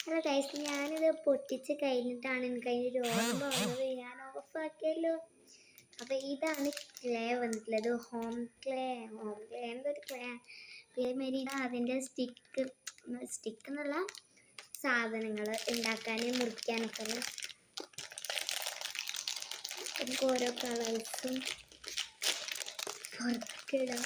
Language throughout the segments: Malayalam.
അല്ല ഗൈസ്, ഞാനിത് പൊട്ടിച്ച് കഴിഞ്ഞിട്ടാണ് എനിക്ക് അതിൻ്റെ ഒരു ഓർമ്മ വന്നത്. ഞാൻ ഓഫാക്കിയല്ലോ. അപ്പോൾ ഇതാണ് ക്ലേ വന്നിട്ടുള്ളത്. ഹോം ക്ലേ എന്തൊരു ക്ലേ. പിന്നെ അതിൻ്റെ സ്റ്റിക്ക് എന്നുള്ള സാധനങ്ങൾ ഉണ്ടാക്കാനും മുറിക്കാനൊക്കെ ഉള്ള നമുക്ക് ഓരോ കളേഴ്സും പുറത്തിടാം.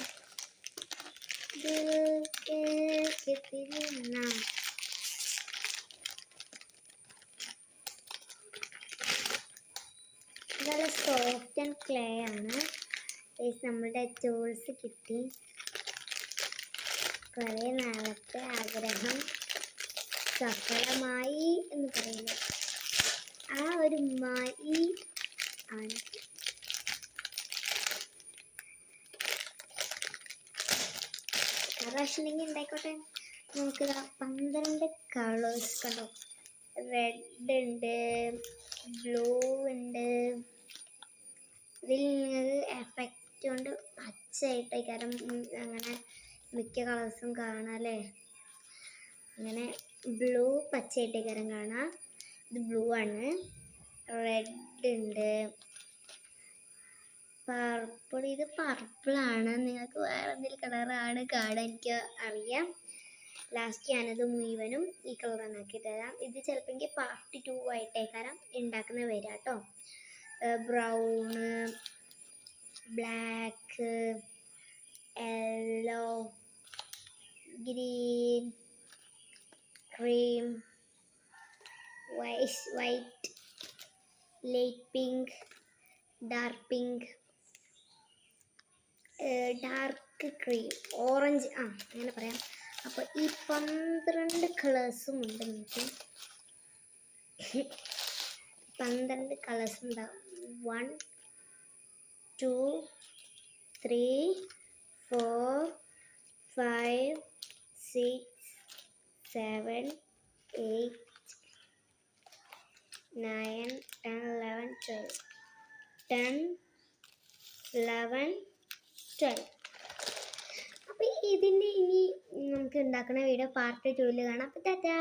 നല്ല സോഫ്റ്റ് ആൻഡ് ക്ലേ ആണ്. നമ്മളുടെ ടൂൾസ് കിട്ടി. കുറേ നാളത്തെ ആഗ്രഹം സഫലമായി എന്ന് പറയുന്നത് ആ ഒരു മായി ആണ്. പ്രാവശ്യം ഉണ്ടായിക്കോട്ടെ. നമുക്ക് 12 കളേഴ്സ് കണ്ടോ. റെഡ് ഉണ്ട്, ബ്ലൂ ഉണ്ട്. ഇതിൽ നിങ്ങൾക്ക് എഫക്റ്റ് കൊണ്ട് പച്ചയായിട്ട് കാരണം അങ്ങനെ മിക്ക കളേഴ്സും കാണാം അല്ലേ. അങ്ങനെ ബ്ലൂ പച്ചയായിട്ട് കാണാം. ഇത് ബ്ലൂ ആണ്. റെഡ് ഉണ്ട്, പർപ്പിൾ. ഇത് പർപ്പിളാണ്. നിങ്ങൾക്ക് വേറെ എന്തെങ്കിലും കളറാണ് കാണാൻ എനിക്ക് അറിയാം. ലാസ്റ്റ് ഞാനത് മുഴുവനും ഈ കളറാണ് ആക്കി തരാം. ഇത് ചിലപ്പോൾ പാർട്ട് 2 ആയിട്ടേക്കാരം ഉണ്ടാക്കുന്ന വരാം കേട്ടോ. Brown, black, yellow, green, cream, white, light pink, dark pink, dark cream, orange, അങ്ങനെ പറയാം. അപ്പോൾ ഈ 12 കളേഴ്സും ഉണ്ട്. നമുക്ക് 12 കളേഴ്സ് ഉണ്ടാവും. 1 2 3 4 5 6 7 8 9 10 11 12 10 11 12. അപ്പോൾ ഇതിൻ്റെ ഇനി നമുക്ക് ഉണ്ടാക്കുന്ന വീഡിയോ പാർട്ട് 2 കാണാം. അപ്പോൾ ടാറ്റാ.